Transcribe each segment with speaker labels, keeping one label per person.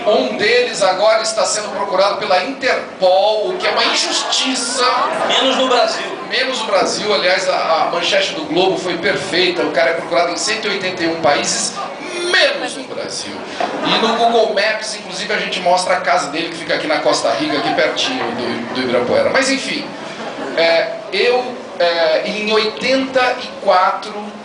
Speaker 1: Um deles agora está sendo procurado pela Interpol, o que é uma injustiça.
Speaker 2: Menos no Brasil.
Speaker 1: Menos no Brasil, aliás, a manchete do Globo foi perfeita. O cara é procurado em 181 países, menos no Brasil. E no Google Maps, inclusive, a gente mostra a casa dele, que fica aqui na Costa Rica, aqui pertinho do Ibirapuera. Mas enfim, em 84,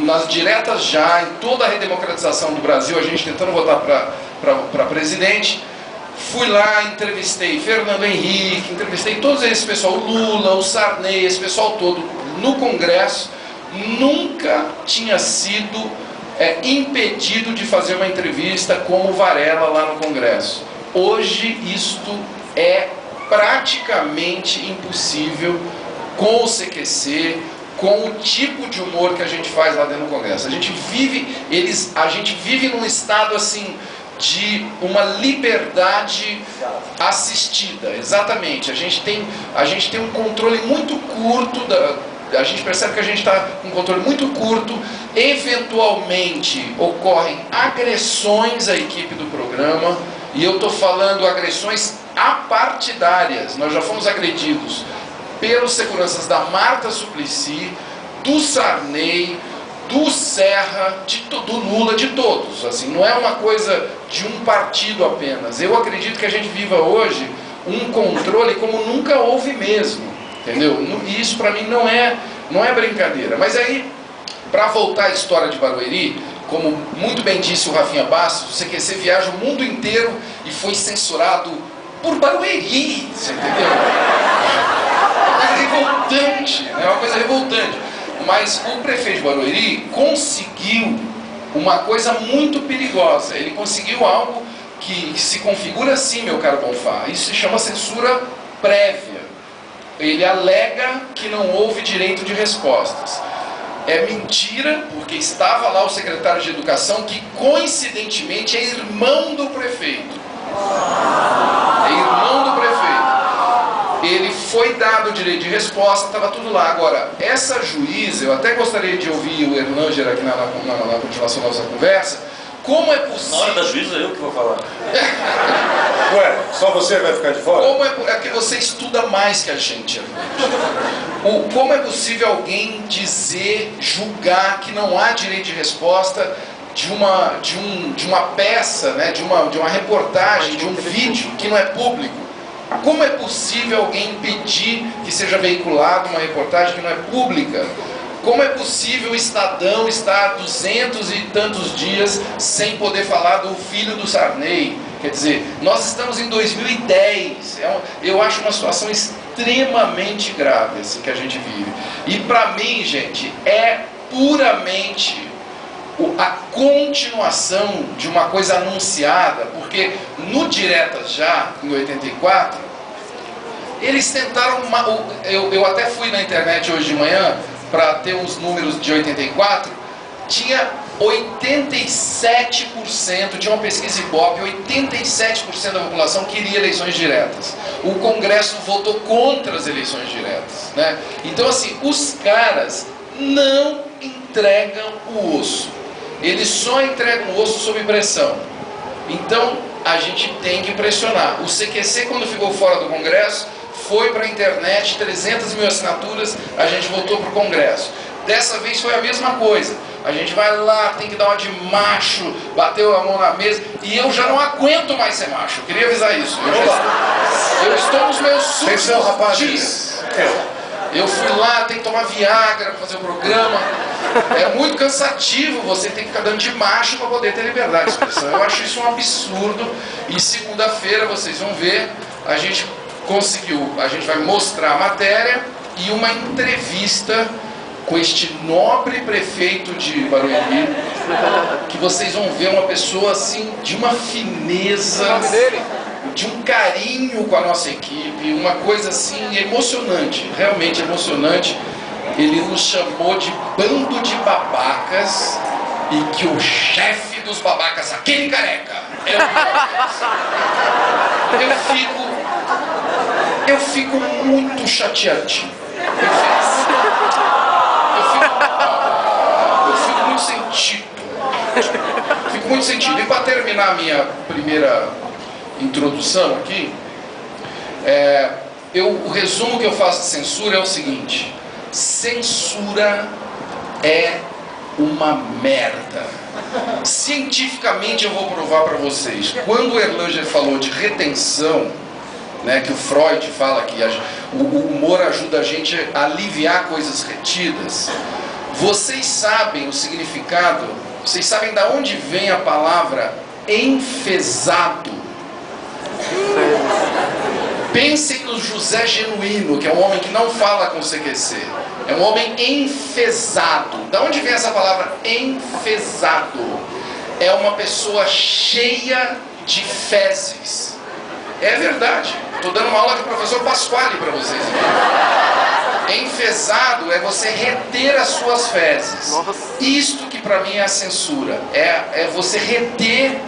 Speaker 1: nas diretas já, em toda a redemocratização do Brasil, a gente tentando votar para presidente, fui lá, entrevistei Fernando Henrique, entrevistei todos esse pessoal, o Lula, o Sarney, esse pessoal todo no Congresso. Nunca tinha sido impedido de fazer uma entrevista como o Varela lá no Congresso. Hoje isto é praticamente impossível com o CQC, com o tipo de humor que a gente faz lá dentro do Congresso. A gente vive num estado assim de uma liberdade assistida, exatamente. A gente tem um controle muito curto a gente percebe que a gente está com um controle muito curto. Eventualmente ocorrem agressões à equipe do programa, e eu estou falando agressões apartidárias. Nós já fomos agredidos pelos seguranças da Marta Suplicy, do Sarney, do Serra, do Lula, de todos. Assim, não é uma coisa de um partido apenas. Eu acredito que a gente viva hoje um controle como nunca houve mesmo, entendeu? E isso para mim não é brincadeira. Mas aí, para voltar à história de Barueri, como muito bem disse o Rafinha Bastos, o CQC viaja o mundo inteiro e foi censurado por Barueri, você entendeu? Uma coisa revoltante, né? Uma coisa revoltante. Mas o prefeito de Barueri conseguiu uma coisa muito perigosa. Ele conseguiu algo que se configura assim, meu caro Bonfá. Isso se chama censura prévia. Ele alega que não houve direito de respostas. É mentira, porque estava lá o secretário de Educação, que coincidentemente é irmão do prefeito. É irmão do prefeito. Ele foi dado o direito de resposta, estava tudo lá. Agora, essa juíza, eu até gostaria de ouvir o Erlanger aqui na continuação da nossa conversa. Como é possível...
Speaker 2: Na hora da juíza, eu que vou falar.
Speaker 3: Ué, só você vai ficar de fora?
Speaker 1: É que você estuda mais que a gente. Como é possível alguém dizer, julgar que não há direito de resposta de uma peça, né, de uma reportagem, de um vídeo que não é público? Como é possível alguém impedir que seja veiculada uma reportagem que não é pública? Como é possível o Estadão estar 200 e tantos dias sem poder falar do filho do Sarney? Quer dizer, nós estamos em 2010. Eu acho uma situação extremamente grave assim, que a gente vive. E para mim, gente, é puramente a continuação de uma coisa anunciada, porque no Diretas Já, em 84, eles tentaram... Eu até fui na internet hoje de manhã para ter uns números de 84, tinha 87%, de uma pesquisa Ibope, 87% da população queria eleições diretas. O Congresso votou contra as eleições diretas, né? Então assim, os caras não entregam o osso. Eles só entregam o osso sob pressão. Então, a gente tem que pressionar. O CQC, quando ficou fora do Congresso, foi para a internet, 300 mil assinaturas, a gente voltou para o Congresso. Dessa vez foi a mesma coisa. A gente vai lá, tem que dar uma de macho, bateu a mão na mesa, e eu já não aguento mais ser macho. Eu queria avisar isso. Eu estou nos meus últimos dias. Eu fui lá, tem que tomar Viagra para fazer o programa. É muito cansativo, você tem que ficar dando de macho para poder ter liberdade de expressão. Eu acho isso um absurdo. E segunda-feira, vocês vão ver, a gente vai mostrar a matéria e uma entrevista com este nobre prefeito de Barueri, que vocês vão ver uma pessoa assim, de uma fineza, de um carinho com a nossa equipe, uma coisa assim emocionante, realmente emocionante. Ele nos chamou de bando de babacas e que o chefe dos babacas, aquele careca, é o eu fico muito chateadinho. Eu fico muito sentido. Fico muito sentido. E para terminar a minha primeira introdução aqui, o resumo que eu faço de censura é o seguinte: censura é uma merda. Cientificamente eu vou provar para vocês. Quando o Erlanger falou de retenção, né, que o Freud fala que o humor ajuda a gente a aliviar coisas retidas, vocês sabem o significado, vocês sabem de onde vem a palavra enfesado? Pensem no José Genuíno, que é um homem que não fala com CQC. É um homem enfesado. Da onde vem essa palavra enfesado? É uma pessoa cheia de fezes. É verdade. Estou dando uma aula de professor Pasquale para vocês. Enfesado é você reter as suas fezes. Isto que para mim é a censura. É você reter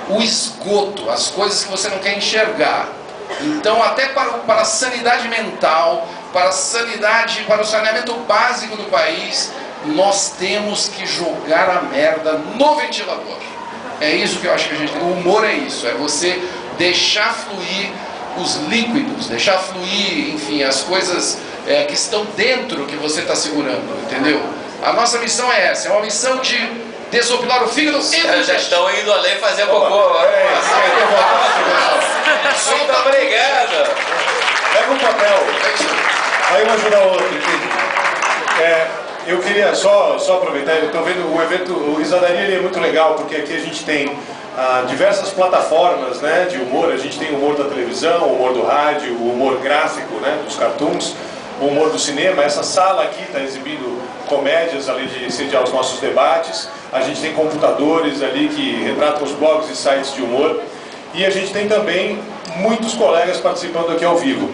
Speaker 1: o esgoto, as coisas que você não quer enxergar. Então, até para a sanidade mental, para a sanidade, para o saneamento básico do país, nós temos que jogar a merda no ventilador. É isso que eu acho que a gente tem. O humor é isso, é você deixar fluir os líquidos, deixar fluir, enfim, as coisas que estão dentro que você está segurando, entendeu? A nossa missão é essa, é uma missão de desopilar o fígado e
Speaker 2: já estão indo além fazer cocô. Muito obrigado.
Speaker 3: Pega um papel. Aí um ajuda o outro. Eu queria só aproveitar, eu estou vendo o evento, o Risadaria, ele é muito legal, porque aqui a gente tem diversas plataformas, né, de humor. A gente tem o humor da televisão, o humor do rádio, o humor gráfico, né, dos cartoons, o humor do cinema. Essa sala aqui está exibindo comédias, além de sediar os nossos debates. A gente tem computadores ali que retratam os blogs e sites de humor. E a gente tem também muitos colegas participando aqui ao vivo.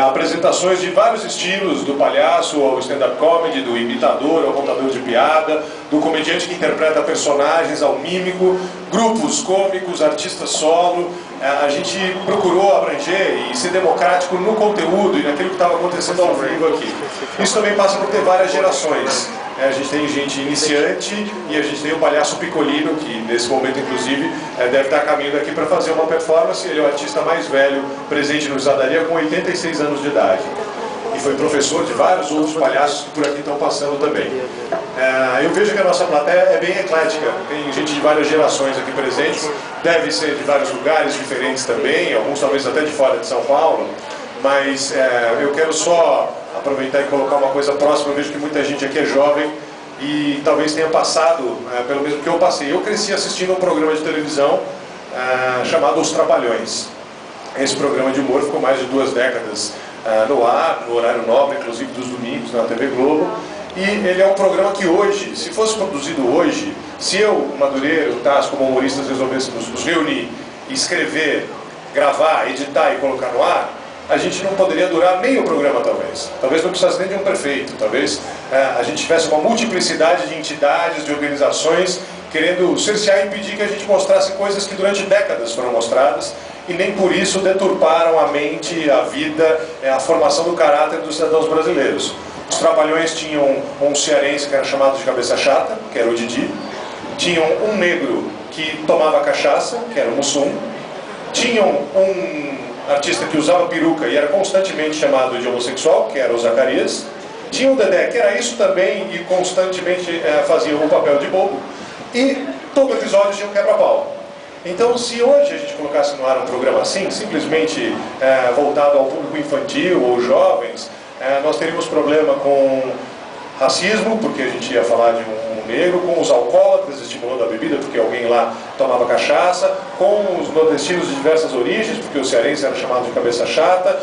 Speaker 3: Apresentações de vários estilos, do palhaço ao stand-up comedy, do imitador ao contador de piada, do comediante que interpreta personagens ao mímico, grupos cômicos, artistas solo. A gente procurou abranger e ser democrático no conteúdo e naquilo que estava acontecendo ao vivo aqui. Isso também passa por ter várias gerações. A gente tem gente iniciante e a gente tem o palhaço Picolino, que nesse momento, inclusive, deve estar a caminho daqui para fazer uma performance. Ele é o artista mais velho presente no Risadaria, com 86 anos de idade. E foi professor de vários outros palhaços que por aqui estão passando também. Eu vejo que a nossa plateia é bem eclética. Tem gente de várias gerações aqui presentes. Deve ser de vários lugares diferentes também, alguns talvez até de fora de São Paulo. Mas eu quero só aproveitar e colocar uma coisa próxima. Eu vejo que muita gente aqui é jovem e talvez tenha passado pelo mesmo que eu passei. Eu cresci assistindo um programa de televisão chamado Os Trapalhões. Esse programa de humor ficou mais de 2 décadas no ar, no horário nobre, inclusive dos domingos, na TV Globo. E ele é um programa que hoje, se fosse produzido hoje, se eu, Madureira, o Tasso, como humoristas, resolvêssemos nos reunir, escrever, gravar, editar e colocar no ar, a gente não poderia durar meio programa, talvez. Talvez não precisasse nem de um prefeito. Talvez a gente tivesse uma multiplicidade de entidades, de organizações, querendo cercear e impedir que a gente mostrasse coisas que durante décadas foram mostradas e nem por isso deturparam a mente, a vida, a formação do caráter dos cidadãos brasileiros. Os Trapalhões tinham um cearense que era chamado de Cabeça Chata, que era o Didi. Tinham um negro que tomava cachaça, que era o Mussum. Tinham um artista que usava peruca e era constantemente chamado de homossexual, que era o Zacarias. Tinha o Dedé, que era isso também e constantemente fazia o papel de bobo. E todo episódio tinha um quebra-pau. Então, se hoje a gente colocasse no ar um programa assim, simplesmente voltado ao público infantil ou jovens, nós teríamos problema com racismo, porque a gente ia falar de um negro, com os alcoólatras estimulando a bebida, porque alguém lá tomava cachaça, com os nordestinos de diversas origens, porque o cearense era chamado de Cabeça Chata,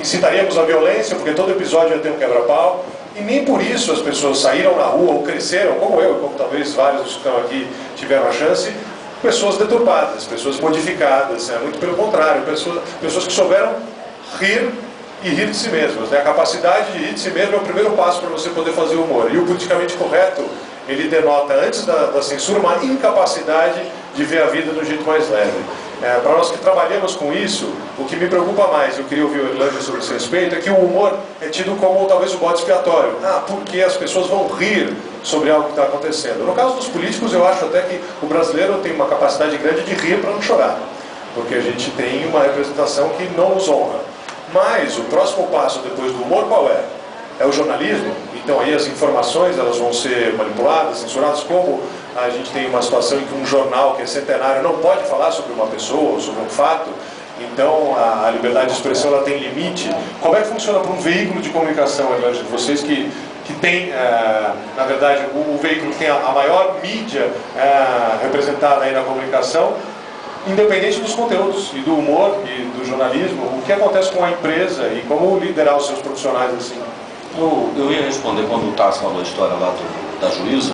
Speaker 3: incitaríamos a violência, porque todo episódio ia ter um quebra-pau, e nem por isso as pessoas saíram na rua ou cresceram, como eu, como talvez vários dos que estão aqui tiveram a chance, pessoas deturpadas, pessoas modificadas, muito pelo contrário, pessoas que souberam rir e rir de si mesmas. A capacidade de rir de si mesmo é o primeiro passo para você poder fazer humor. E o politicamente correto, ele denota, antes da censura, uma incapacidade de ver a vida de um jeito mais leve. Para nós que trabalhamos com isso, o que me preocupa mais, eu queria ouvir o Erlanger sobre esse respeito, é que o humor é tido como talvez o bode expiatório. Porque as pessoas vão rir sobre algo que está acontecendo. No caso dos políticos, eu acho até que o brasileiro tem uma capacidade grande de rir para não chorar, porque a gente tem uma representação que não nos honra. Mas o próximo passo depois do humor qual é? É o jornalismo. Então aí as informações elas vão ser manipuladas, censuradas, como a gente tem uma situação em que um jornal que é centenário não pode falar sobre uma pessoa ou sobre um fato. Então a liberdade de expressão ela tem limite. Como é que funciona para um veículo de comunicação, Evangelho? Vocês que tem, na verdade, o veículo que tem a maior mídia representada aí na comunicação, independente dos conteúdos e do humor e do jornalismo, o que acontece com a empresa e como liderar os seus profissionais assim?
Speaker 4: Eu ia responder quando o Tassi falou a história lá da juíza.